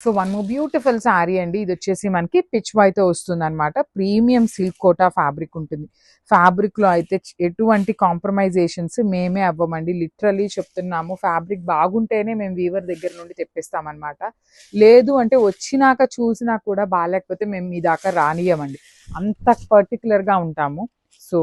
So one more beautiful sari అండి. ఇది వచ్చేసి మనకి పిచ్ వైతో వస్తుంది అనమాట. ప్రీమియం సిల్క్ కోటా ఫ్యాబ్రిక్ ఉంటుంది. ఫ్యాబ్రిక్ లో అయితే ఎటువంటి కాంప్రమైజేషన్స్ మేమే అవ్వమండి. లిటరలీ చెప్తున్నాము, ఫ్యాబ్రిక్ బాగుంటేనే మేము వీవర్ దగ్గర నుండి తెప్పిస్తాం అనమాట. లేదు అంటే వచ్చినాక చూసినా కూడా బాగాలేకపోతే మేము మీ దాకా రానియమండి, అంత పర్టికులర్ గా ఉంటాము. సో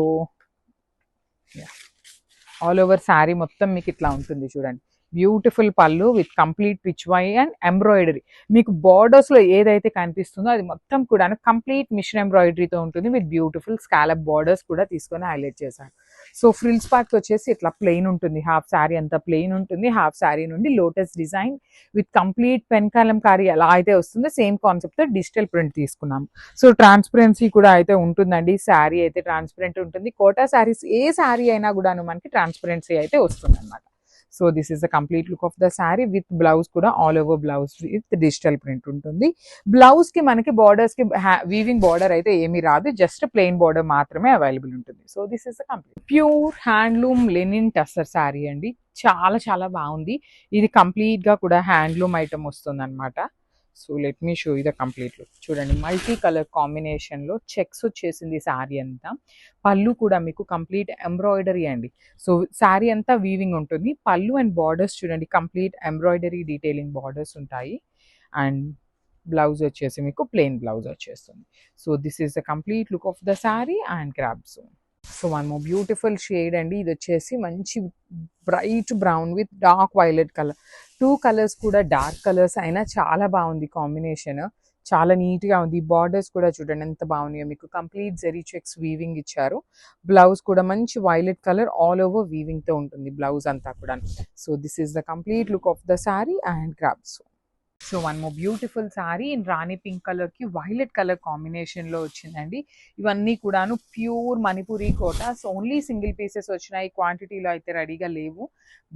ఆల్ ఓవర్ శారీ మొత్తం మీకు ఇట్లా ఉంటుంది చూడండి. బ్యూటిఫుల్ పళ్ళు with complete Pichwai and embroidery. మీకు బార్డర్స్ లో ఏదైతే కనిపిస్తుందో అది మొత్తం కూడా కంప్లీట్ మిషన్ ఎంబ్రాయిడరీతో ఉంటుంది. విత్ బ్యూటిఫుల్ స్కాలప్ బార్డర్స్ కూడా తీసుకొని హైలైట్ చేశారు. సో ఫ్రిల్స్ పార్ట్ వచ్చేసి ఇట్లా ప్లెయిన్ ఉంటుంది. హాఫ్ శారీ అంతా ప్లెయిన్ ఉంటుంది. హాఫ్ శారీ నుండి lotus design with complete pen Kalamkari ఎలా అయితే వస్తుందో సేమ్ కాన్సెప్ట్ తో డిజిటల్ ప్రింట్ తీసుకున్నాం. సో ట్రాన్స్పరెన్సీ కూడా అయితే ఉంటుందండి. శారీ అయితే ట్రాన్స్పరెంట్ ఉంటుంది. కోటా శారీస్ ఏ శారీ అయినా కూడాను మనకి ట్రాన్స్పరెన్సీ అయితే వస్తుంది అనమాట. So this is the complete look of the sari with blouse కూడా all over blouse with digital print ఉంటుంది. బ్లౌజ్ కి మనకి బార్డర్స్ కి వీవింగ్ బార్డర్ అయితే ఏమీ రాదు, జస్ట్ ప్లెయిన్ బార్డర్ మాత్రమే అవైలబుల్ ఉంటుంది. So this is the complete pure handloom linen tussar sari అండి. చాలా చాలా బాగుంది. ఇది కంప్లీట్ గా కూడా హ్యాండ్లూమ్ ఐటమ్ వస్తుంది అనమాట. So let me show you the complete look. చూడండి, మల్టీ కలర్ కాంబినేషన్ లో చెక్స్ వచ్చేసింది శారీ అంతా. పళ్ళు కూడా మీకు కంప్లీట్ ఎంబ్రాయిడరీ అండి. సో శారీ అంతా వీవింగ్ ఉంటుంది. పళ్ళు అండ్ బార్డర్స్ చూడండి, కంప్లీట్ ఎంబ్రాయిడరీ డీటెయిలింగ్ బార్డర్స్ ఉంటాయి. అండ్ బ్లౌజ్ వచ్చేసి మీకు ప్లెయిన్ బ్లౌజ్ వచ్చేస్తుంది. So this is the complete look of the sari and grabs. So one more beautiful shade అండి. ఇది వచ్చేసి మంచి bright brown with dark violet colour. Two colours కూడా dark colours అయినా చాలా బాగుంది కాంబినేషన్. చాలా నీట్ గా ఉంది. బార్డర్స్ కూడా చూడండి ఎంత బాగున్నాయో. మీకు కంప్లీట్ జెరీ చెక్స్ వీవింగ్ ఇచ్చారు. బ్లౌజ్ కూడా మంచి violet colour all over weaving తో ఉంటుంది బ్లౌజ్ అంతా కూడా. So this is the complete look of the sari and grabs. So one more beautiful sari in Rani pink colour కి వైలెట్ కలర్ కాంబినేషన్ లో వచ్చిందండి. ఇవన్నీ కూడాను pure Manipuri kotas. Only single pieces వచ్చినాయి, క్వాంటిటీలో అయితే రెడీగా లేవు.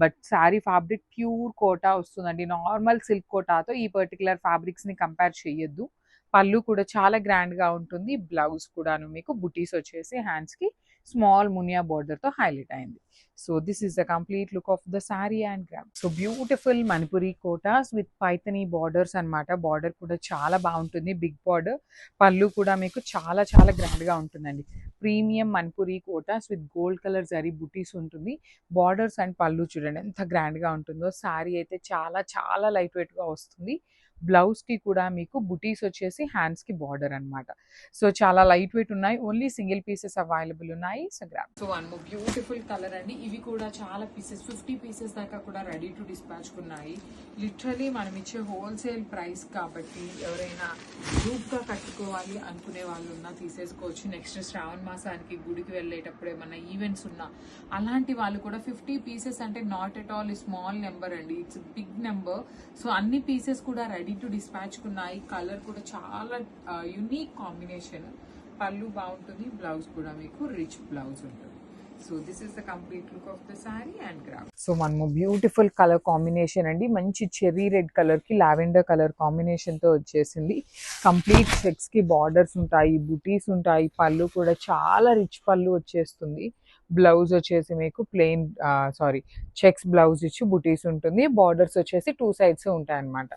But sari fabric pure kota వస్తుందండి. నార్మల్ సిల్క్ కోటాతో ఈ పర్టికులర్ ఫ్యాబ్రిక్స్ ని కంపేర్ చేయొద్దు. పళ్ళు కూడా చాలా గ్రాండ్ గా ఉంటుంది. బ్లౌజ్ కూడాను మీకు బుటీస్ వచ్చేసి హ్యాండ్స్ కి స్మాల్ మునియా బార్డర్ తో హైలైట్ అయింది. So this is the complete look of the sari and gram. So beautiful Manipuri Kotas with Paithani borders అనమాట. బార్డర్ కూడా చాలా బాగుంటుంది, బిగ్ బార్డర్. పళ్ళు కూడా మీకు చాలా చాలా గ్రాండ్ గా ఉంటుందండి. Premium Manipuri Kotas with gold colour zari బుటీస్ ఉంటుంది. బార్డర్స్ అండ్ పళ్ళు చూడండి ఎంత గ్రాండ్ గా ఉంటుందో. శారీ అయితే చాలా చాలా లైట్ వెయిట్ గా వస్తుంది. బ్లౌజ్ కి కూడా మీకు బుటీస్ వచ్చేసి హ్యాండ్స్ కి బార్డర్ అనమాట. సో చాలా లైట్ వెయిట్ ఉన్నాయి. ఓన్లీ సింగిల్ పీసెస్ అవైలబుల్ ఉన్నాయి. సో గ్రామ్. సో వన్ బ్యూటిఫుల్ కలర్ అండి. ఇవి కూడా చాలా పీసెస్, 50 పీసెస్ దాకా కూడా రెడీ టు డిస్పాచ్ ఉన్నాయి. లిటరలీ మనం ఇచ్చే హోల్సేల్ ప్రైస్ కాబట్టి ఎవరైనా గ్రూప్ గా కట్టుకోవాలి అనుకునే వాళ్ళు ఉన్నా తీసేసుకోవచ్చు. నెక్స్ట్ శ్రావణ మాసానికి గుడికి వెళ్ళేటప్పుడు ఏమన్నా ఈవెంట్స్ ఉన్నా అలాంటి వాళ్ళు కూడా 50 పీసెస్ అంటే not at all small number అండి, ఇట్స్ బిగ్ నెంబర్. సో అన్ని పీసెస్ కూడా రెడీ టు డిస్పాచ్ ఉన్నాయి. కలర్ కూడా చాలా యునిక్ కాంబినేషన్. పళ్ళు బాగుంటుంది, బ్లౌజ్ కూడా మీకు రిచ్ బ్లౌజ్ ఉంటుంది. So this is the complete look of the sari and gram. So one more beautiful colour combination అండి. మంచి చెర్రీ రెడ్ కలర్ కి లావెండర్ కలర్ కాంబినేషన్ తో వచ్చేసింది. కంప్లీట్ చెక్స్ కి బార్డర్స్ ఉంటాయి, బుటీస్ ఉంటాయి. పళ్ళు కూడా చాలా రిచ్ పళ్ళు వచ్చేస్తుంది. బ్లౌజ్ వచ్చేసి మీకు ప్లెయిన్ చెక్స్ బ్లౌజ్ ఇచ్చి బుటీస్ ఉంటుంది. బార్డర్స్ వచ్చేసి టూ సైడ్స్ ఉంటాయి అనమాట.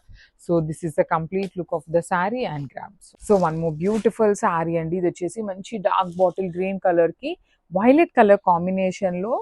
So this is the complete look of the sari and grams. So one more beautiful sari అండి. ఇది వచ్చేసి మంచి డార్క్ బాటిల్ గ్రీన్ కలర్ కి వైలెట్ కలర్ కాంబినేషన్ లో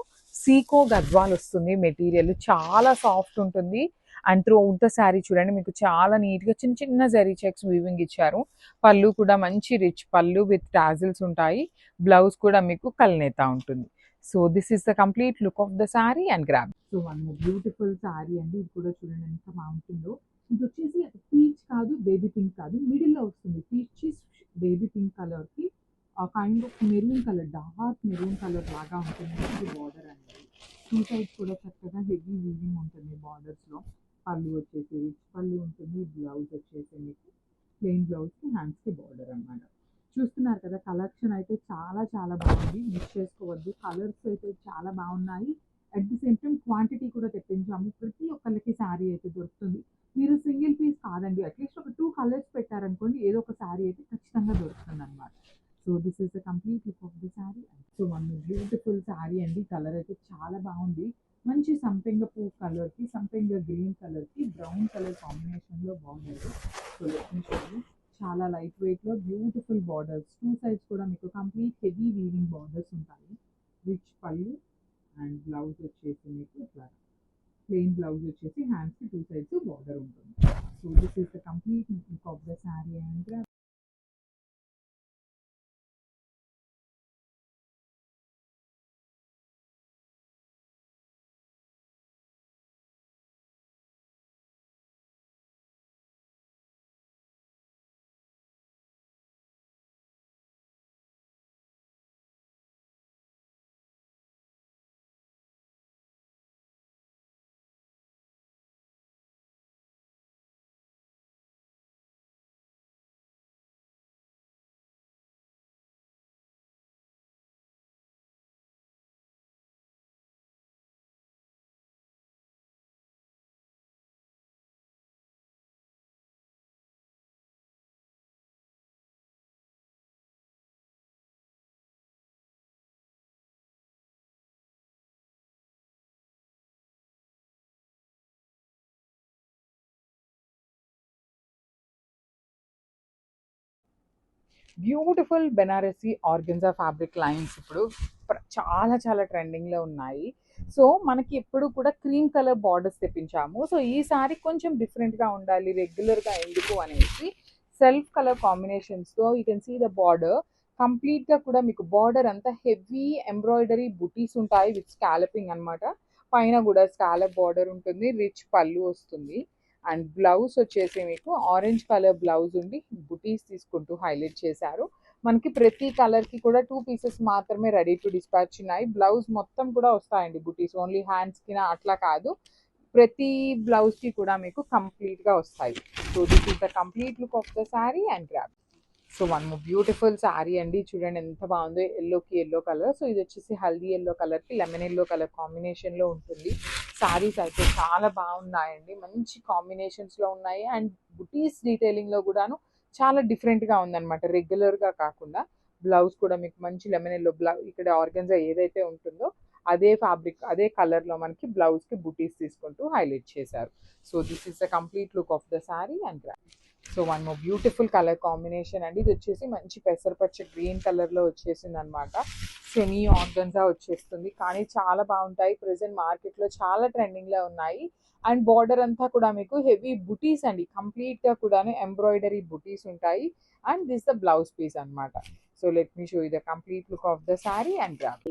సీకో గద్వాల్ వస్తుంది. మెటీరియల్ చాలా సాఫ్ట్ ఉంటుంది. And through out the sari చూడండి మీకు చాలా నీట్ గా చిన్న చిన్న జరీ చెక్స్ వీవింగ్ ఇచ్చారు. పళ్ళు కూడా మంచి రిచ్ పళ్ళు విత్ టాజిల్స్ ఉంటాయి. బ్లౌజ్ కూడా మీకు కల్నేత ఉంటుంది. So this is the complete look of the sari and gram. So one beautiful sari అండి. ఇది కూడా చూడండి ఎంత బాగుంటుందో. ఇది వచ్చేసి పీచ్ కాదు, బేబీ పింక్ కాదు, మిడిల్ లో వస్తుంది. పీచ్ బేబీ పింక్ కలర్ కి kind of maroon colour, dark maroon colour లాగా ఉంటుంది. ఇది బార్డర్ అండి. టూ సైడ్స్ కూడా చక్కగా హెవీ వీవింగ్ ఉంటుంది బార్డర్స్ లో. పళ్ళు వచ్చేసి రిచ్ పళ్ళు ఉంటుంది. బ్లౌజ్ వచ్చేసి మీకు ప్లెయిన్ బ్లౌజ్ కి హ్యాండ్స్ కి బార్డర్ అనమాట. చూస్తున్నారు కదా, కలెక్షన్ అయితే చాలా చాలా బాగుంది. మిస్ చేసుకోవద్దు. కలర్స్ అయితే చాలా బాగున్నాయి. At the same time quantity కూడా తెప్పించాము. ప్రతి ఒక్కరికి శారీ అయితే దొరుకుతుంది. మీరు సింగిల్ పీస్ కాదండి, అట్లీస్ట్ ఒక 2 కలర్స్ పెట్టారనుకోండి, ఏదో ఒక శారీ అయితే ఖచ్చితంగా దొరుకుతుంది అనమాట. So this is the complete look of the sari. So one beautiful sari అండి. కలర్ అయితే చాలా బాగుంది. మంచి సంపెంగ పువ్వు కలర్కి, సంపెంగ గ్రీన్ కలర్కి బ్రౌన్ కలర్ కాంబినేషన్లో బాగుంది. So let me show you. చాలా లైట్ వెయిట్లో బ్యూటిఫుల్ బార్డర్స్, టూ సైడ్స్ కూడా మీకు కంప్లీట్ హెవీ వీవింగ్ బార్డర్స్ ఉంటాయి. రిచ్ పళ్ళు అండ్ బ్లౌజ్ వచ్చేసి మీకు ఇట్లా ప్లెయిన్ బ్లౌజ్ వచ్చేసి హ్యాండ్స్కి టూ సైడ్స్ బార్డర్ ఉంటుంది. So this is the complete look of the sari and beautiful Banarasi organza fabric lines ఇప్పుడు చాలా చాలా ట్రెండింగ్లో ఉన్నాయి. సో మనకి ఎప్పుడు కూడా క్రీమ్ కలర్ బార్డర్స్ తెప్పించాము. సో ఈసారి కొంచెం డిఫరెంట్గా ఉండాలి, రెగ్యులర్గా ఎందుకు అనేసి సెల్ఫ్ కలర్ కాంబినేషన్స్తో you can see the border. కంప్లీట్గా కూడా మీకు బార్డర్ అంతా హెవీ ఎంబ్రాయిడరీ బుటీస్ ఉంటాయి విత్ స్కాలపింగ్ అనమాట. పైన కూడా స్కాలప్ బార్డర్ ఉంటుంది, రిచ్ పళ్ళు వస్తుంది. అండ్ బ్లౌజ్ వచ్చేసి మీకు ఆరెంజ్ కలర్ బ్లౌజ్ ఉండి బుటీస్ తీసుకుంటూ హైలైట్ చేశారు. మనకి ప్రతి కలర్కి కూడా 2 పీసెస్ మాత్రమే రెడీ టు డిస్పాచ్ ఉన్నాయి. బ్లౌజ్ మొత్తం కూడా వస్తాయండి బుటీస్, ఓన్లీ హ్యాండ్స్కి అట్లా కాదు, ప్రతి బ్లౌజ్కి కూడా మీకు కంప్లీట్గా వస్తాయి. So this is the complete look of the sari and grab. So one beautiful sari అండి, చూడండి ఎంత బాగుందో, ఎల్లోకి ఎల్లో కలర్. సో ఇది వచ్చేసి హల్దీ ఎల్లో కలర్కి లెమన్ ఎల్లో కలర్ కాంబినేషన్లో ఉంటుంది. శారీస్ అయితే చాలా బాగున్నాయండి, మంచి కాంబినేషన్స్లో ఉన్నాయి. అండ్ బుటీస్ డీటెయిలింగ్లో కూడాను చాలా డిఫరెంట్గా ఉందన్నమాట, రెగ్యులర్గా కాకుండా. బ్లౌజ్ కూడా మీకు మంచి లెమన్ ఎల్లో బ్లౌజ్, ఇక్కడ ఆర్గన్జా ఏదైతే ఉంటుందో అదే ఫ్యాబ్రిక్ అదే కలర్లో మనకి బ్లౌజ్కి బుటీస్ తీసుకుంటూ హైలైట్ చేశారు. So this is the complete look of the sari and so one more beautiful colour combination అండి. ఇది వచ్చేసి మంచి పెసరపచ్చ గ్రీన్ కలర్లో వచ్చేసింది అనమాట. సెమీ ఆర్గన్జా వచ్చేస్తుంది, కానీ చాలా బాగుంటాయి. ప్రెసెంట్ మార్కెట్లో చాలా ట్రెండింగ్లో ఉన్నాయి. అండ్ బార్డర్ అంతా కూడా మీకు హెవీ బుటీస్ అండి, కంప్లీట్గా కూడా ఎంబ్రాయిడరీ బుటీస్ ఉంటాయి. And this the blouse piece అనమాట. So let me show you the complete look of the sari and drape.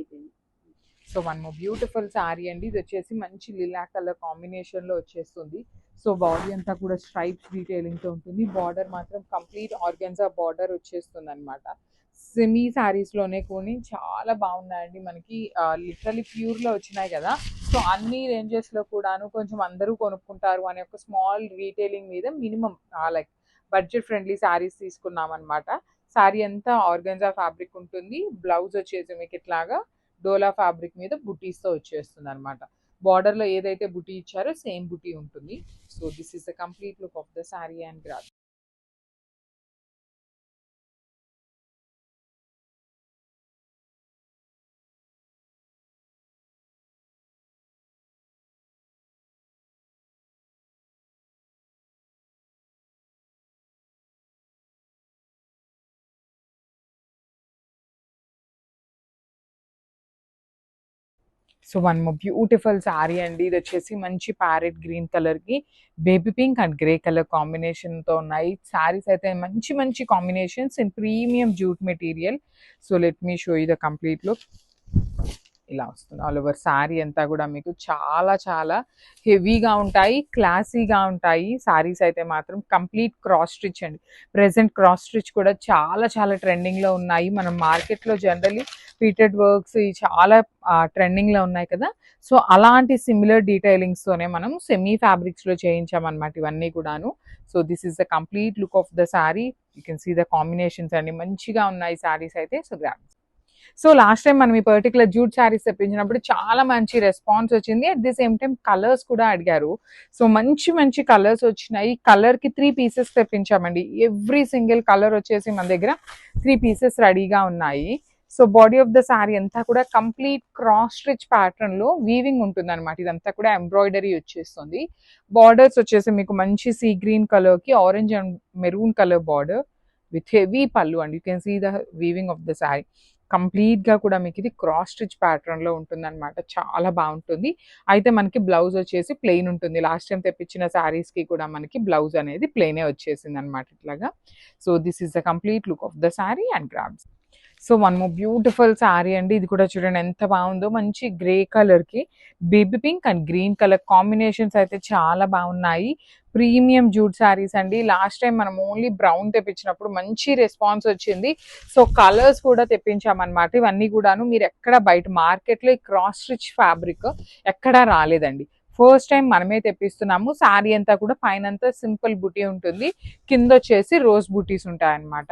So one more beautiful sari అండి. ఇది వచ్చేసి మంచి లిలా కలర్ కాంబినేషన్లో వచ్చేస్తుంది. సో బాడీ అంతా కూడా స్ట్రైప్స్ డీటెయిలింగ్తో ఉంటుంది. బార్డర్ మాత్రం కంప్లీట్ ఆర్గెన్జా బార్డర్ వచ్చేస్తుంది అనమాట. సెమీ శారీస్లోనే కొన్ని చాలా బాగున్నాయండి, మనకి లిటరలీ ప్యూర్లో వచ్చినాయి కదా. సో అన్ని రేంజెస్లో కూడాను కొంచెం అందరూ కొనుక్కుంటారు అనే ఒక స్మాల్ రీటైలింగ్ మీద minimum like budget friendly saris తీసుకున్నాం అనమాట. శారీ అంతా ఆర్గెన్జా ఫ్యాబ్రిక్ ఉంటుంది. బ్లౌజ్ వచ్చేసి మీకు ఇట్లాగా డోలా ఫ్యాబ్రిక్ మీద బుటీస్తో వచ్చేస్తుంది అనమాట. బార్డర్లో ఏదైతే బుటీ ఇచ్చారో సేమ్ బుటీ ఉంటుంది. So this is the complete look of the sari and graph. So one more beautiful sari అండి. ఇది వచ్చేసి మంచి ప్యారెట్ గ్రీన్ కలర్కి baby pink and grey colour కాంబినేషన్తో ఉన్నాయి. శారీస్ అయితే మంచి మంచి combinations in premium jute material. So let me show you the complete look. ఇలా వస్తుంది ఆల్ ఓవర్ శారీ అంతా కూడా మీకు చాలా చాలా హెవీగా ఉంటాయి, క్లాసీగా ఉంటాయి. శారీస్ అయితే మాత్రం కంప్లీట్ క్రాస్ స్టిచ్ అండి. ప్రెసెంట్ క్రాస్ స్టిచ్ కూడా చాలా చాలా ట్రెండింగ్లో ఉన్నాయి. మనం మార్కెట్లో జనరలీ పీటెడ్ వర్క్స్ చాలా ట్రెండింగ్లో ఉన్నాయి కదా. సో అలాంటి సిమిలర్ డీటెయిలింగ్స్తోనే మనం సెమీ ఫ్యాబ్రిక్స్లో చేయించామన్నమాట ఇవన్నీ కూడాను. So this is the complete look of the sari. You can see the combinations అండి, మంచిగా ఉన్నాయి శారీస్ అయితే. సో గ్రామ్. సో లాస్ట్ టైం మనం ఈ పర్టికులర్ జూట్ శారీస్ తెప్పించినప్పుడు చాలా మంచి రెస్పాన్స్ వచ్చింది. At the same time colours కూడా అడిగారు. సో మంచి మంచి కలర్స్ వచ్చినాయి. కలర్కి 3 పీసెస్ తెప్పించామండి. ఎవ్రీ సింగిల్ కలర్ వచ్చేసి మన దగ్గర 3 పీసెస్ రెడీగా ఉన్నాయి. So body of the sari అంతా కూడా కంప్లీట్ క్రాస్ స్టిచ్ ప్యాటర్న్ లో వీవింగ్ ఉంటుంది అనమాట. ఇదంతా కూడా ఎంబ్రాయిడరీ వచ్చేస్తుంది. బార్డర్స్ వచ్చేసి మీకు మంచి సీ గ్రీన్ కలర్ కి orange and maroon colour border with heavy pallu and you can see the weaving of the sari. Complete గా కూడా మీకు ఇది క్రాస్ స్టిచ్ ప్యాటర్న్ లో ఉంటుంది అనమాట. చాలా బాగుంటుంది. అయితే మనకి బ్లౌజ్ వచ్చేసి ప్లెయిన్ ఉంటుంది. లాస్ట్ టైం తెప్పించిన శారీస్ కి కూడా మనకి బ్లౌజ్ అనేది ప్లెయినే వచ్చేసింది అనమాట ఇట్లాగా. So this is the complete look of the sari and grabs. So one more beautiful sari అండి. ఇది కూడా చూడండి ఎంత బాగుందో. మంచి గ్రే కలర్ కి baby pink and green colour combinations అయితే చాలా బాగున్నాయి. ప్రీమియం జూట్ శారీస్ అండి. లాస్ట్ టైం మనం ఓన్లీ బ్రౌన్ తెప్పించినప్పుడు మంచి రెస్పాన్స్ వచ్చింది. సో కలర్స్ కూడా తెప్పించామన్నమాట. ఇవన్నీ కూడాను మీరు ఎక్కడ బయట మార్కెట్లో ఈ క్రాస్ స్టిచ్ ఫ్యాబ్రిక్ ఎక్కడా రాలేదండి. ఫస్ట్ టైం మనమే తెప్పిస్తున్నాము. శారీ అంతా కూడా పైన అంతా సింపుల్ బుటీ ఉంటుంది, కింద వచ్చేసి రోజ్ బుటీస్ ఉంటాయన్నమాట.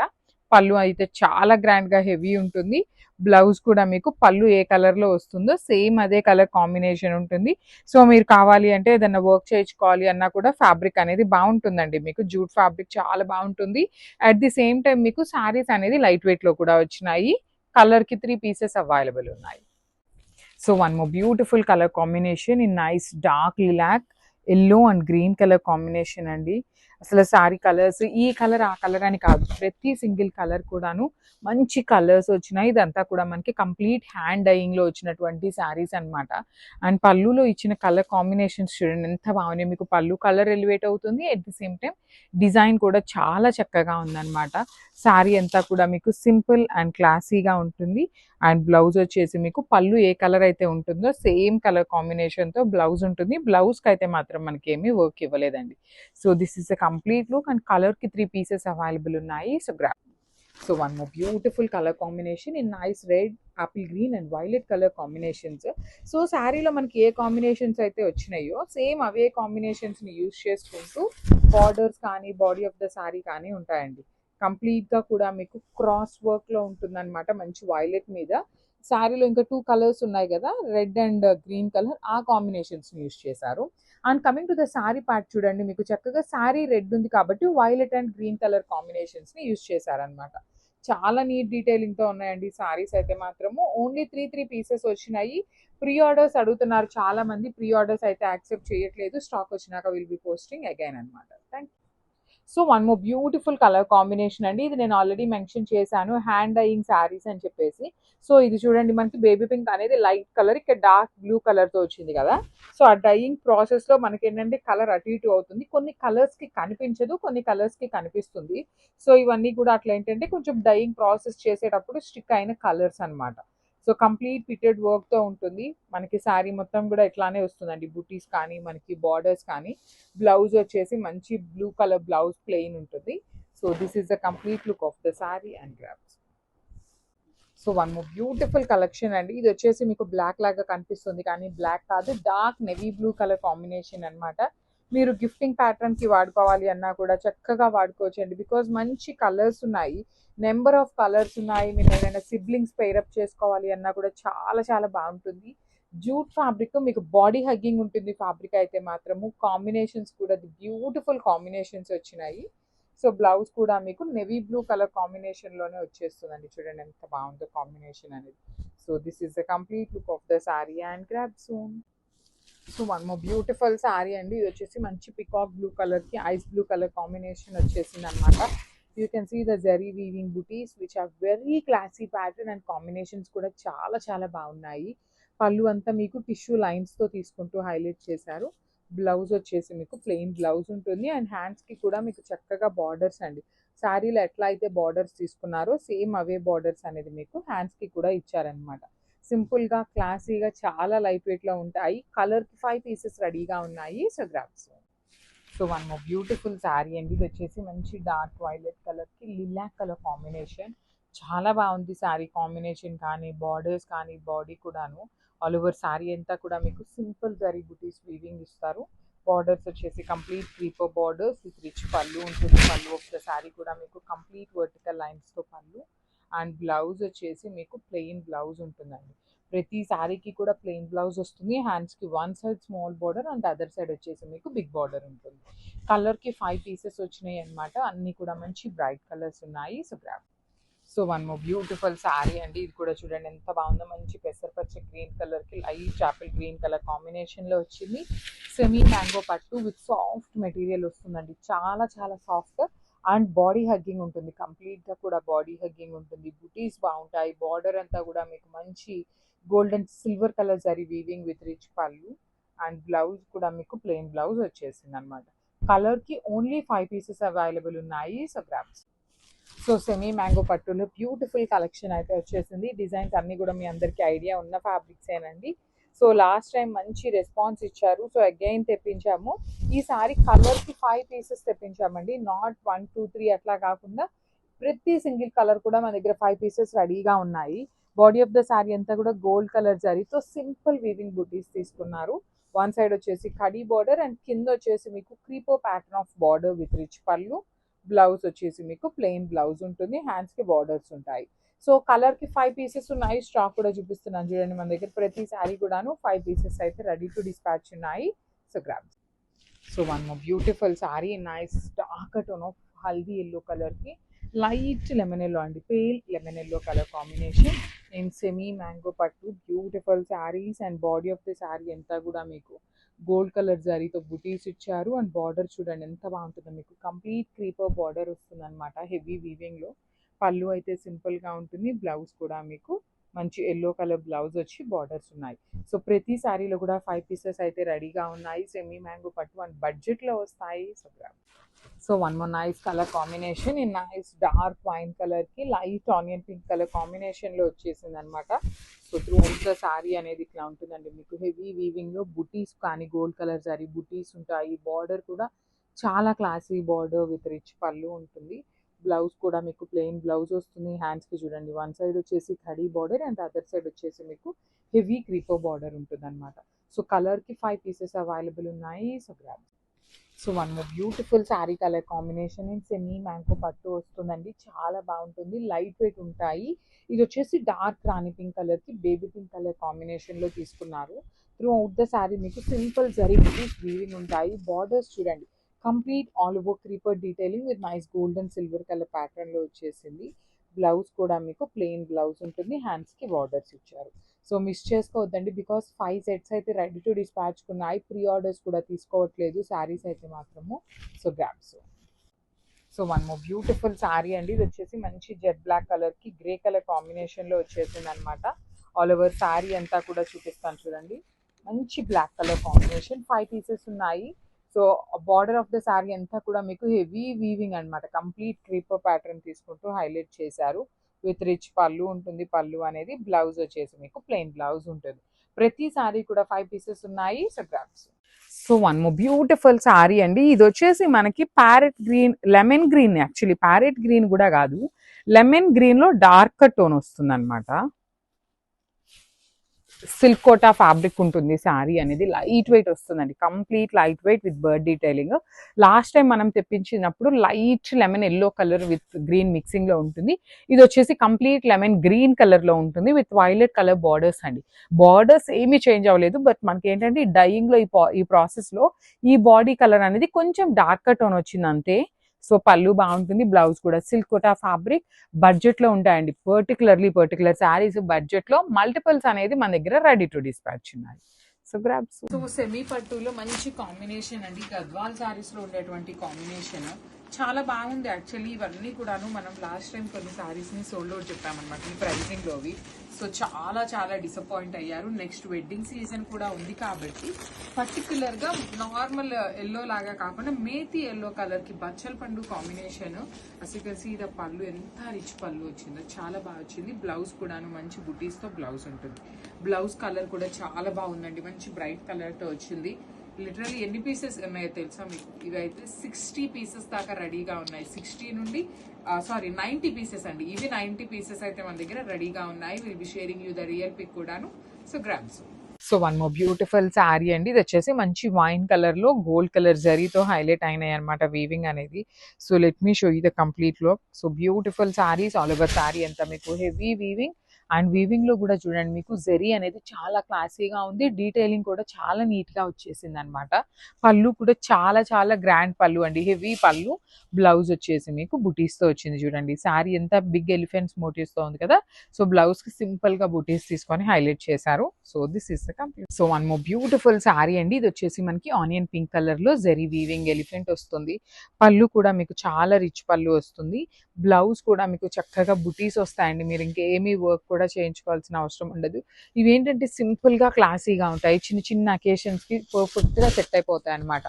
పళ్ళు అయితే చాలా గ్రాండ్ గా హెవీ ఉంటుంది. బ్లౌజ్ కూడా మీకు పళ్ళు ఏ కలర్ లో వస్తుందో సేమ్ అదే కలర్ కాంబినేషన్ ఉంటుంది. సో మీరు కావాలి అంటే ఏదైనా వర్క్ చేయించుకోవాలి అన్నా కూడా ఫ్యాబ్రిక్ అనేది బాగుంటుందండి. మీకు జూట్ ఫ్యాబ్రిక్ చాలా బాగుంటుంది. అట్ ది సేమ్ టైం మీకు శారీస్ అనేది లైట్ వెయిట్ లో కూడా వచ్చినాయి. కలర్ కి 3 పీసెస్ అవైలబుల్ ఉన్నాయి. So one more beautiful colour combination in nice dark lilac yellow and green colour combination అండి. అసలు సారీ కలర్స్ ఈ కలర్ ఆ కలర్ అని కాదు, ప్రతి సింగిల్ కలర్ కూడాను మంచి కలర్స్ వచ్చినాయి. ఇదంతా కూడా మనకి కంప్లీట్ హ్యాండ్ డైయింగ్ లో వచ్చినటువంటి శారీస్ అనమాట. అండ్ పళ్ళులో ఇచ్చిన కలర్ కాంబినేషన్స్ చూడండి ఎంత బాగున్నాయి. మీకు పళ్ళు కలర్ ఎలివేట్ అవుతుంది, at the same time design కూడా చాలా చక్కగా ఉందన్నమాట. శారీ అంతా కూడా మీకు సింపుల్ అండ్ క్లాసీగా ఉంటుంది. అండ్ బ్లౌజ్ వచ్చేసి మీకు పళ్ళు ఏ కలర్ అయితే ఉంటుందో సేమ్ కలర్ కాంబినేషన్తో బ్లౌజ్ ఉంటుంది. బ్లౌజ్కి అయితే మాత్రం మనకి ఏమీ వర్క్ ఇవ్వలేదండి. So this is a complete look and కలర్కి 3 పీసెస్ అవైలబుల్ ఉన్నాయి. So so one more beautiful colour combination in nice red, apple green and violet colour combinations. So శారీలో మనకి ఏ కాంబినేషన్స్ అయితే వచ్చినాయో సేమ్ అవే కాంబినేషన్స్ని యూజ్ చేసుకుంటూ బార్డర్స్ కానీ body of the sari కానీ ఉంటాయండి. కంప్లీట్గా కూడా మీకు క్రాస్ వర్క్లో ఉంటుందన్నమాట. మంచి వైలెట్ మీద శారీలో ఇంకా 2 కలర్స్ ఉన్నాయి కదా, రెడ్ అండ్ గ్రీన్ కలర్, ఆ కాంబినేషన్స్ని యూజ్ చేశారు. And coming to the sari part చూడండి, మీకు చక్కగా శారీ రెడ్ ఉంది కాబట్టి వైలెట్ అండ్ గ్రీన్ కలర్ కాంబినేషన్స్ని యూజ్ చేశారనమాట. చాలా నీట్ డీటెయిలింగ్తో ఉన్నాయండి శారీస్ అయితే మాత్రము. ఓన్లీ 3 పీసెస్ వచ్చినాయి. ప్రీ ఆర్డర్స్ అడుగుతున్నారు చాలా మంది. ప్రీ ఆర్డర్స్ అయితే యాక్సెప్ట్ చేయట్లేదు. స్టాక్ వచ్చినాక విల్ బి పోస్టింగ్ అగైన్ అనమాట. Thank you. So one more beautiful colour combination అండి. ఇది నేను ఆల్రెడీ మెన్షన్ చేశాను, హ్యాండ్ డైయింగ్ శారీస్ అని చెప్పేసి. సో ఇది చూడండి మనకి బేబీ పింక్ అనేది లైట్ కలర్, ఇక్కడ డార్క్ బ్లూ కలర్తో వచ్చింది కదా. సో ఆ డైయింగ్ ప్రాసెస్లో మనకి ఏంటంటే కలర్ అటు ఇటు అవుతుంది. కొన్ని కలర్స్కి కనిపించదు, కొన్ని కలర్స్కి కనిపిస్తుంది. సో ఇవన్నీ కూడా అట్లా ఏంటంటే కొంచెం డైయింగ్ ప్రాసెస్ చేసేటప్పుడు స్టిక్ అయిన కలర్స్ అనమాట. సో కంప్లీట్ ఫిటెడ్ వర్క్తో ఉంటుంది. మనకి శారీ మొత్తం కూడా ఇట్లానే వస్తుందండి. బుటీస్ కానీ మనకి బార్డర్స్ కానీ. బ్లౌజ్ వచ్చేసి మంచి బ్లూ కలర్ బ్లౌజ్ ప్లెయిన్ ఉంటుంది. So this is the complete look of the sari and grabs. So one more beautiful collection అండి. ఇది వచ్చేసి మీకు బ్లాక్ లాగా కనిపిస్తుంది కానీ బ్లాక్ కాదు, dark navy blue colour combination అనమాట. మీరు గిఫ్టింగ్ ప్యాటర్న్కి వాడుకోవాలి అన్నా కూడా చక్కగా వాడుకోవచ్చు అండి. బికాజ్ మంచి కలర్స్ ఉన్నాయి, నెంబర్ ఆఫ్ కలర్స్ ఉన్నాయి. మీరు ఏదైనా సిబ్లింగ్స్ పేరప్ చేసుకోవాలి అన్నా కూడా చాలా చాలా బాగుంటుంది. జూట్ ఫ్యాబ్రిక్ మీకు బాడీ హగ్గింగ్ ఉంటుంది. ఫ్యాబ్రిక్ అయితే మాత్రము కాంబినేషన్స్ కూడా బ్యూటిఫుల్ కాంబినేషన్స్ వచ్చినాయి. సో బ్లౌజ్ కూడా మీకు నెవీ బ్లూ కలర్ కాంబినేషన్లోనే వచ్చేస్తుందండి. చూడండి ఎంత బాగుందో కాంబినేషన్ అనేది. So this is the complete look of the sari and grab soon. So one more beautiful sari అండి. ఇది వచ్చేసి మంచి పికాక్ బ్లూ కలర్కి ఐస్ బ్లూ కలర్ కాంబినేషన్ వచ్చేసింది అనమాట. You can see the zari weaving butis which are very classy pattern and combinations కూడా చాలా చాలా బాగున్నాయి. పళ్ళు అంతా మీకు టిష్యూ లైన్స్తో తీసుకుంటూ హైలైట్ చేశారు. బ్లౌజ్ వచ్చేసి మీకు ప్లెయిన్ బ్లౌజ్ ఉంటుంది అండ్ హ్యాండ్స్కి కూడా మీకు చక్కగా బార్డర్స్ అండి. శారీలో ఎట్లా అయితే బార్డర్స్ తీసుకున్నారో సేమ్ అవే బార్డర్స్ అనేది మీకు హ్యాండ్స్కి కూడా ఇచ్చారనమాట. సింపుల్గా క్లాసీగా చాలా లైట్ వెయిట్లో ఉంటాయి. కలర్కి 5 పీసెస్ రెడీగా ఉన్నాయి. So grabs. So one more beautiful sari అండి. ఇది వచ్చేసి మంచి డార్క్ వైలెట్ కలర్కి లిలాక్ కలర్ కాంబినేషన్. చాలా బాగుంది శారీ కాంబినేషన్ కానీ బార్డర్స్ కానీ బాడీ కూడాను. ఆల్ ఓవర్ శారీ అంతా కూడా మీకు సింపుల్ జరీ బుటీస్ వీవింగ్ ఇస్తారు. బార్డర్స్ వచ్చేసి complete creeper borders with rich పళ్ళు ఉంటుంది. పళ్ళు ఆఫ్ ద శారీ కూడా మీకు కంప్లీట్ వర్టికల్ లైన్స్తో పళ్ళు అండ్ బ్లౌజ్ వచ్చేసి మీకు ప్లెయిన్ బ్లౌజ్ ఉంటుందండి. ప్రతి శారీకి కూడా ప్లెయిన్ బ్లౌజ్ వస్తుంది. హ్యాండ్స్కి one side small border and other side వచ్చేసి మీకు బిగ్ బార్డర్ ఉంటుంది. కలర్కి 5 పీసెస్ వచ్చినాయి అనమాట. అన్నీ కూడా మంచి బ్రైట్ కలర్స్ ఉన్నాయి. So grab. So one more beautiful sari అండి. ఇది కూడా చూడండి ఎంత బాగుందో, మంచి పెసరపచ్చ గ్రీన్ కలర్ కి లైట్ చాపిల్ గ్రీన్ కలర్ కాంబినేషన్ లో వచ్చింది. సెమీ మ్యాంగో పట్టు విత్ సాఫ్ట్ మెటీరియల్ వస్తుందండి, చాలా చాలా సాఫ్ట్ అండ్ బాడీ హగ్గింగ్ ఉంటుంది, కంప్లీట్ గా కూడా బాడీ హగ్గింగ్ ఉంటుంది. బుటీస్ బాగుంటాయి, బార్డర్ అంతా కూడా మీకు మంచి golden silver colour zari weaving with rich పళ్ళు అండ్ బ్లౌజ్ కూడా మీకు ప్లెయిన్ బ్లౌజ్ వచ్చేసింది అనమాట. కలర్ కి ఓన్లీ 5 పీసెస్ అవైలబుల్ ఉన్నాయి. So grabs. So semi mango పట్టులో బ్యూటిఫుల్ కలెక్షన్ అయితే వచ్చేసింది. డిజైన్స్ అన్ని కూడా మీ అందరికీ ఐడియా ఉన్న ఫ్యాబ్రిక్స్ ఏనండి. సో లాస్ట్ టైం మంచి రెస్పాన్స్ ఇచ్చారు, సో అగైన్ తెప్పించాము. ఈసారి కలర్కి 5 పీసెస్ తెప్పించామండి, నాట్ 1 2 3 అట్లా కాకుండా ప్రతి సింగిల్ కలర్ కూడా మన దగ్గర 5 పీసెస్ రెడీగా ఉన్నాయి. బాడీ ఆఫ్ ద శారీ అంతా కూడా గోల్డ్ కలర్ జరీతో సింపుల్ వీవింగ్ బుటీస్ తీసుకున్నారు. వన్ సైడ్ వచ్చేసి కడీ బార్డర్ అండ్ కింద వచ్చేసి మీకు creeper pattern of border with rich pallu. Blouse వచ్చేసి మీకు ప్లెయిన్ బ్లౌజ్ ఉంటుంది, హ్యాండ్స్ కి బార్డర్స్ ఉంటాయి. సో కలర్ కి 5 పీసెస్ ఉన్నాయి. స్టాక్ కూడా చూపిస్తున్నాను చూడండి, మన దగ్గర ప్రతి శారీ కూడాను 5 పీసెస్ అయితే రెడీ టు డిస్పాచ్ ఉన్నాయి. So grab. So one more beautiful sari, nice dark tone of haldi yellow colour కి లైట్ లెమన్ ఎల్లో అండి, pale lemon yellow colour combination in semi mango పట్టు. Beautiful saris and body of the sari అంతా కూడా మీకు gold colour జరీతో బుటీస్ ఇచ్చారు and border చూడండి ఎంత బాగుంటుందో, మీకు కంప్లీట్ క్రీపర్ బార్డర్ వస్తుంది అనమాట హెవీ వీవింగ్ లో. పళ్ళు అయితే సింపుల్ గా ఉంటుంది, బ్లౌజ్ కూడా మీకు మంచి ఎల్లో కలర్ బ్లౌజ్ వచ్చి బార్డర్స్ ఉన్నాయి. సో ప్రతి శారీలో కూడా 5 పీసెస్ అయితే రెడీగా ఉన్నాయి. సెమీ మ్యాంగో పట్టు అండ్ బడ్జెట్ లో వస్తాయి. So one more nice colour combination in nice dark wine colour కి light onion pink colour combination లో వచ్చేసింది అనమాట. సో త్రూ ద శారీ అనేది ఇట్లా ఉంటుందండి, మీకు హెవీ వీవింగ్ లో బుటీస్ కానీ గోల్డ్ కలర్ జరీ బుటీస్ ఉంటాయి. బార్డర్ కూడా చాలా క్లాసీ బార్డర్ విత్ రిచ్ పళ్ళు ఉంటుంది. బ్లౌజ్ కూడా మీకు ప్లెయిన్ బ్లౌజ్ వస్తుంది. హ్యాండ్స్ కి చూడండి, వన్ సైడ్ వచ్చేసి khadi border and other side వచ్చేసి మీకు హెవీ క్రీపో బార్డర్ ఉంటుంది అనమాట. సో కలర్ కి 5 పీసెస్ అవైలబుల్ ఉన్నాయి. So grab. So one more beautiful sari colour combination in semi mango పట్టు వస్తుందండి, చాలా బాగుంటుంది, లైట్ వెయిట్ ఉంటాయి. ఇది వచ్చేసి డార్క్ రాణి పింక్ కలర్ కి బేబీ పింక్ కలర్ కాంబినేషన్ లో తీసుకున్నారు. త్రూ అవుట్ ద శారీ మీకు సింపుల్ జరీ బుటీస్ వీవింగ్ ఉంటాయి. బార్డర్స్ చూడండి, complete all over creeper detailing with nice golden silver colour pattern లో వచ్చేసింది. బ్లౌజ్ కూడా మీకు ప్లెయిన్ బ్లౌజ్ ఉంటుంది, హ్యాండ్స్ కి బార్డర్స్ ఇచ్చారు. సో మిస్ చేసుకోవద్దండి, బికాస్ 5 సెట్స్ అయితే రెడీ టు డిస్పాచ్ ఉన్నాయి. ప్రీ ఆర్డర్స్ కూడా తీసుకోవట్లేదు శారీస్ అయితే మాత్రము. So grabs. So one more beautiful sari అండి, ఇది వచ్చేసి మంచి జెడ్ బ్లాక్ కలర్ కి గ్రే కలర్ కాంబినేషన్ లో వచ్చేసింది అనమాట. ఆల్ ఓవర్ శారీ అంతా కూడా చూపిస్తాను చూడండి, మంచి బ్లాక్ కలర్ కాంబినేషన్. 5 పీసెస్ ఉన్నాయి. So border of the sari అంతా కూడా మీకు హెవీ వీవింగ్ అనమాట, కంప్లీట్ క్రీపర్ ప్యాటర్న్ తీసుకుంటూ హైలైట్ చేశారు. విత్ రిచ్ పళ్ళు ఉంటుంది, పళ్ళు అనేది. బ్లౌజ్ వచ్చేసి మీకు ప్లెయిన్ బ్లౌజ్ ఉంటుంది. ప్రతి శారీ కూడా 5 పీసెస్ ఉన్నాయి. So grabs. So one more beautiful sari అండి, ఇది వచ్చేసి మనకి parrot green, lemon green, actually parrot green కూడా కాదు, లెమన్ గ్రీన్ లో డార్క్ టోన్ వస్తుంది అనమాట. సిల్క్ కోటా ఫ్యాబ్రిక్ ఉంటుంది శారీ అనేది, లైట్ వెయిట్ వస్తుందండి, complete light weight with bird detailing. Last time మనం తెప్పించినప్పుడు light lemon yellow colour with green mixing లో ఉంటుంది. ఇది వచ్చేసి కంప్లీట్ లెమన్ గ్రీన్ కలర్ లో ఉంటుంది విత్ వైలెట్ కలర్ బార్డర్స్ అండి. బార్డర్స్ ఏమీ చేంజ్ అవ్వలేదు, బట్ మనకి ఏంటంటే ఈ డైయింగ్ లో ఈ ప్రాసెస్ లో ఈ బాడీ కలర్ అనేది కొంచెం డార్క్ టోన్ వచ్చింది అంతే. సో పళ్ళు బాగుంటుంది, బ్లౌజ్ కూడా సిల్క్ కోటా ఫ్యాబ్రిక్. బడ్జెట్ లో ఉంటాయండి, పర్టికులర్ శారీస్ బడ్జెట్ లో మల్టిపుల్స్ అనేది మన దగ్గర రెడీ టు డిస్పాచ్ ఉన్నాయి. So grabs. సో సెమీ పట్టులో మంచి కాంబినేషన్ అండి, గద్వాల్ శారీస్ లో ఉండేటువంటి కాంబినేషన్ చాలా బాగుంది. యాక్చువల్లీ ఇవన్నీ కూడాను మనం లాస్ట్ టైం కొన్ని శారీస్ ని సోల్డ్ అవుట్ చెప్పామన్నమాట ఈ ప్రైసింగ్ లోవి. సో చాలా చాలా డిసప్పాయింట్ అయ్యారు. నెక్స్ట్ వెడ్డింగ్ సీజన్ కూడా ఉంది కాబట్టి పర్టికులర్ గా నార్మల్ ఎల్లో లాగా కాకుండా మేతి ఎల్లో కలర్ కి బచ్చల పండు కాంబినేషన్. అసలు సీద పళ్ళు ఎంత రిచ్ పళ్ళు వచ్చిందో, చాలా బాగా వచ్చింది. బ్లౌజ్ కూడాను మంచి బుటీస్ తో బ్లౌజ్ ఉంటుంది. బ్లౌజ్ కలర్ కూడా చాలా బాగుందండి, మంచి బ్రైట్ కలర్ తో వచ్చింది. లిటరల్లీ ఎన్ని పీసెస్ ఉన్నాయో తెలుసా మీకు? ఇవైతే 60 పీసెస్ దాకా రెడీగా ఉన్నాయి. 60 నుండి 90 పీసెస్ అండి. ఇవి 90 పీసెస్ అయితే మన దగ్గర రెడీగా ఉన్నాయి. Will be sharing you the real pic కూడాను. So grabs. So one more beautiful sari అండి, ఇది వచ్చేసి మంచి వైన్ కలర్ లో గోల్డ్ కలర్ జరీతో హైలైట్ అయినాయి అనమాట వీవింగ్ అనేది. So let me show you the complete look. So beautiful saris, all over sari అంతా మీకు హెవీ వీవింగ్ అండ్ వీవింగ్ లో కూడా చూడండి మీకు జెరీ అనేది చాలా క్లాసీగా ఉంది, డీటెయిలింగ్ కూడా చాలా నీట్ గా వచ్చేసింది అనమాట. పళ్ళు కూడా చాలా చాలా గ్రాండ్ పళ్ళు అండి, హెవీ పళ్ళు. బ్లౌజ్ వచ్చేసి మీకు బుటీస్ తో వచ్చింది చూడండి. శారీ ఎంత బిగ్ ఎలిఫెంట్స్ మోటివ్స్ తో ఉంది కదా, సో బ్లౌజ్ కి సింపుల్ గా బుటీస్ తీసుకొని హైలైట్ చేశారు. So this is the complete. So one more beautiful sari అండి, ఇది వచ్చేసి మనకి ఆనియన్ పింక్ కలర్ లో జెరీ వీవింగ్ ఎలిఫెంట్ వస్తుంది. పళ్ళు కూడా మీకు చాలా రిచ్ పళ్ళు వస్తుంది. బ్లౌజ్ కూడా మీకు చక్కగా బుటీస్ వస్తాయండి, మీరు ఇంకేమీ వర్క్ కూడా చేయించుకోవాల్సిన అవసరం ఉండదు. ఇవేంటంటే సింపుల్ గా క్లాసీగా ఉంటాయి, చిన్న చిన్న అకేషన్స్ కి పర్ఫెక్ట్ గా సెట్ అయిపోతాయి అనమాట.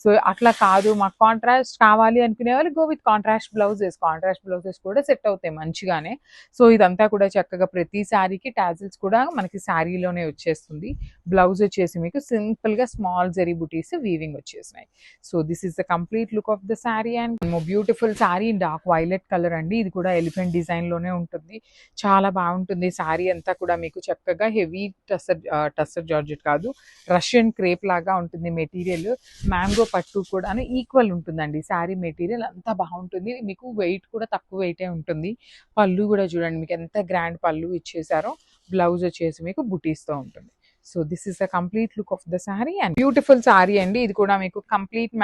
సో అట్లా కాదు మాకు కాంట్రాస్ట్ కావాలి అనుకునే వాళ్ళు గో విత్ కాంట్రాస్ట్ బ్లౌజెస్ కూడా సెట్ అవుతాయి మంచిగానే. సో ఇదంతా కూడా చక్కగా ప్రతి శారీకి టాజిల్స్ కూడా మనకి శారీలోనే వచ్చేస్తుంది. బ్లౌజ్ వచ్చేసి మీకు సింపుల్ గా స్మాల్ జెరీ బుటీస్ వీవింగ్ వచ్చేసినాయి. So this is the complete look of the sari. And beautiful sari in dark violet colour అండి, ఇది కూడా ఎలిఫెంట్ డిజైన్ లోనే ఉంటుంది. చాలా బాగుంటుంది శారీ అంతా కూడా మీకు చక్కగా హెవీ టస్సర్ జార్జెట్ కాదు, రష్యన్ క్రేప్ లాగా ఉంటుంది మెటీరియల్. మ్యాంగో పట్టు కూడా ఈక్వల్ ఉంటుందండి శారీ మెటీరియల్, అంతా బాగుంటుంది. మీకు వెయిట్ కూడా తక్కువ వెయిటే ఉంటుంది. పళ్ళు కూడా చూడండి మీకు ఎంత గ్రాండ్ పళ్ళు ఇచ్చేసారో. బ్లౌజ్ వచ్చేసి మీకు బుటీస్ తో ఉంటుంది. So this is the complete look of the sari. And beautiful sari అండి, ఇది కూడా మీకు కంప్లీట్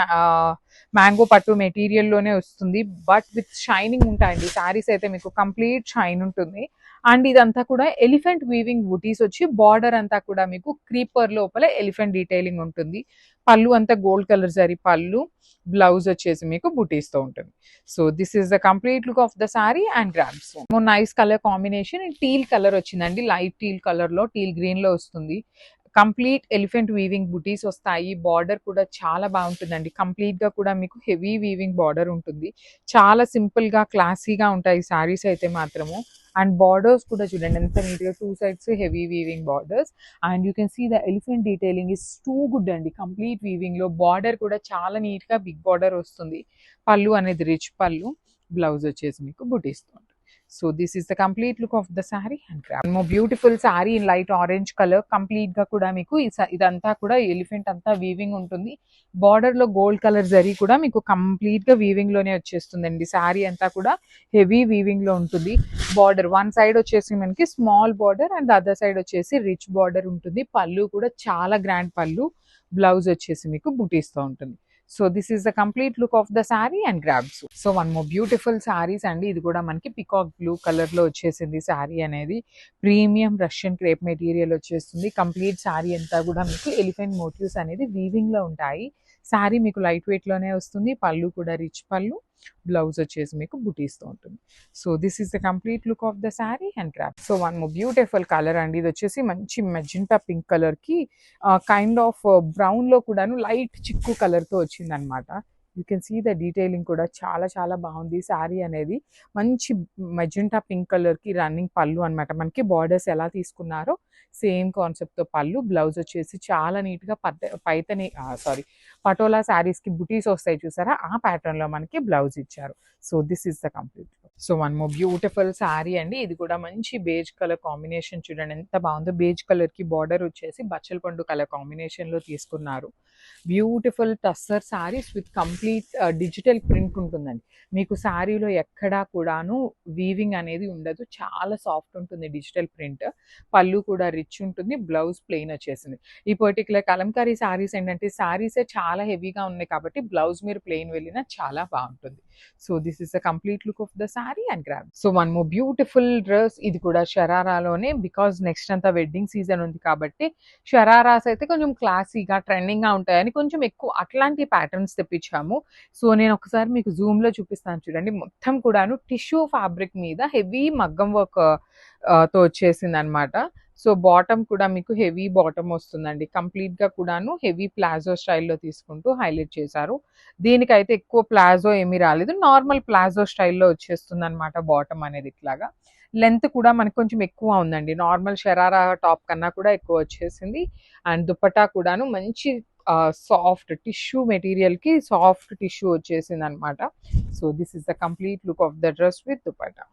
మ్యాంగో పట్టు మెటీరియల్ లోనే వస్తుంది, బట్ విత్ షైనింగ్ ఉంటాయండి శారీస్ అయితే, మీకు కంప్లీట్ షైన్ ఉంటుంది. అండ్ ఇదంతా కూడా ఎలిఫెంట్ వీవింగ్ బుటీస్ వచ్చి బార్డర్ అంతా కూడా మీకు క్రీపర్ లోపల ఎలిఫెంట్ డీటెయిలింగ్ ఉంటుంది. పళ్ళు అంతా గోల్డ్ కలర్ జరీ పళ్ళు, బ్లౌజ్ వచ్చేసి మీకు బుటీస్ తో ఉంటుంది. So this is the complete look of the sari. And grabs nice colour combination, teal colour వచ్చిందండి, లైట్ టీల్ కలర్ లో టీల్ గ్రీన్ లో వస్తుంది. కంప్లీట్ ఎలిఫెంట్ వీవింగ్ బుటీస్ వస్తాయి. బార్డర్ కూడా చాలా బాగుంటుందండి, కంప్లీట్ గా కూడా మీకు హెవీ వీవింగ్ బార్డర్ ఉంటుంది. చాలా సింపుల్ గా క్లాసీగా ఉంటాయి శారీస్ అయితే మాత్రము. అండ్ బార్డర్స్ కూడా చూడండి ఎంత నీట్ గా, 2 sides heavy weaving borders. And you can see the elephant detailing is too good అండి, కంప్లీట్ వీవింగ్ లో. బార్డర్ కూడా చాలా నీట్ గా బిగ్ బార్డర్ వస్తుంది. పళ్ళు అనేది రిచ్ పళ్ళు, బ్లౌజ్ వచ్చేసి మీకు బుటీస్ తో ఉంటుంది. So this is the complete look of the sari. And మో beautiful sari in light orange colour, complete గా కూడా మీకు ఇదంతా కూడా ఎలిఫెంట్ అంతా వీవింగ్ ఉంటుంది. బార్డర్ లో గోల్డ్ కలర్ జరీ కూడా మీకు కంప్లీట్ గా వీవింగ్ లోనే వచ్చేస్తుందండి. శారీ అంతా కూడా హెవీ వీవింగ్ లో ఉంటుంది. బార్డర్ వన్ సైడ్ వచ్చేసి మనకి small border and other side వచ్చేసి రిచ్ బార్డర్ ఉంటుంది. పళ్ళు కూడా చాలా గ్రాండ్ పళ్ళు, బ్లౌజ్ వచ్చేసి మీకు బుటీస్ తో ఉంటుంది. So this is the complete look of the sari. And grabs. So one more beautiful saris అండి, ఇది కూడా మనకి పికాక్ బ్లూ కలర్ లో వచ్చేసింది శారీ అనేది. ప్రీమియం రష్యన్ క్రేప్ మెటీరియల్ వచ్చేస్తుంది. కంప్లీట్ శారీ అంతా కూడా మీకు ఎలిఫెంట్ మోటివ్స్ అనేది వీవింగ్ లో ఉంటాయి. శారీ మీకు లైట్ వెయిట్ లోనే వస్తుంది. పళ్ళు కూడా రిచ్ పళ్ళు, బ్లౌజ్ వచ్చేసి మీకు బుటీస్ తో ఉంటుంది. So this is the complete look of the sari. And grab. So one more beautiful colour అండి, ఇది వచ్చేసి మంచి మెజెంటా పింక్ కలర్ కి కైండ్ ఆఫ్ బ్రౌన్ లో కూడాను లైట్ చిక్కు కలర్ తో వచ్చింది అనమాట. You can see the detailing కూడా చాలా చాలా బాగుంది. శారీ అనేది మంచి మెజెంటా పింక్ కలర్ కి రన్నింగ్ పళ్ళు అనమాట. మనకి బార్డర్స్ ఎలా తీసుకున్నారో సేమ్ కాన్సెప్ట్ తో పళ్ళు, బ్లౌజ్ వచ్చేసి చాలా నీట్ గా పైతని పటోలా శారీస్ కి బుటీస్ వస్తాయి చూసారా, ఆ ప్యాటర్న్ లో మనకి బ్లౌజ్ ఇచ్చారు. So this is the complete. So one more beautiful sari అండి, ఇది కూడా మంచి బేజ్ కలర్ కాంబినేషన్. చూడండి ఎంత బాగుందో, బేజ్ కలర్ కి బార్డర్ వచ్చేసి బచ్చల పండు కలర్ కాంబినేషన్ లో తీసుకున్నారు. Beautiful tussar saris with complete digital print ఉంటుందండి. మీకు శారీలో ఎక్కడా కూడాను వీవింగ్ అనేది ఉండదు, చాలా సాఫ్ట్ ఉంటుంది డిజిటల్ ప్రింట్. పళ్ళు కూడా రిచ్ ఉంటుంది, బ్లౌజ్ ప్లెయిన్ వచ్చేసింది. ఈ పర్టికులర్ కలంకారీ శారీస్ ఏంటంటే శారీసే చాలా హెవీగా ఉన్నాయి కాబట్టి బ్లౌజ్ మీరు ప్లెయిన్ వెళ్ళినా చాలా బాగుంటుంది. So this is the complete look of the sari. And grab. So one more beautiful dress, ఇది కూడా షరారాలోనే, బికాజ్ నెక్స్ట్ అంతా వెడ్డింగ్ సీజన్ ఉంది కాబట్టి షరారాస్ అయితే కొంచెం క్లాసీగా ట్రెండింగ్ గా ఉంటాయని కొంచెం ఎక్కువ అట్లాంటి ప్యాటర్న్స్ తెప్పించాము. సో నేను ఒకసారి మీకు జూమ్ లో చూపిస్తాను చూడండి. మొత్తం కూడాను టిష్యూ ఫ్యాబ్రిక్ మీద హెవీ మగ్గం వర్క్ తో వచ్చేసింది అనమాట. సో బాటమ్ కూడా మీకు హెవీ బాటమ్ వస్తుందండి, కంప్లీట్ గా కూడాను హెవీ ప్లాజో స్టైల్లో తీసుకుంటూ హైలైట్ చేశారు. దీనికైతే ఎక్కువ ప్లాజో ఏమీ రాలేదు, నార్మల్ ప్లాజో స్టైల్లో వచ్చేస్తుంది అనమాట బాటమ్ అనేది. ఇట్లాగా లెంత్ కూడా మనకు కొంచెం ఎక్కువ ఉందండి, నార్మల్ షరారా టాప్ కన్నా కూడా ఎక్కువ వచ్చేసింది. అండ్ దుపట్టా కూడాను మంచి సాఫ్ట్ టిష్యూ మెటీరియల్ కి సాఫ్ట్ టిష్యూ వచ్చేసింది అనమాట. So this is the complete look of the dress with dupatta.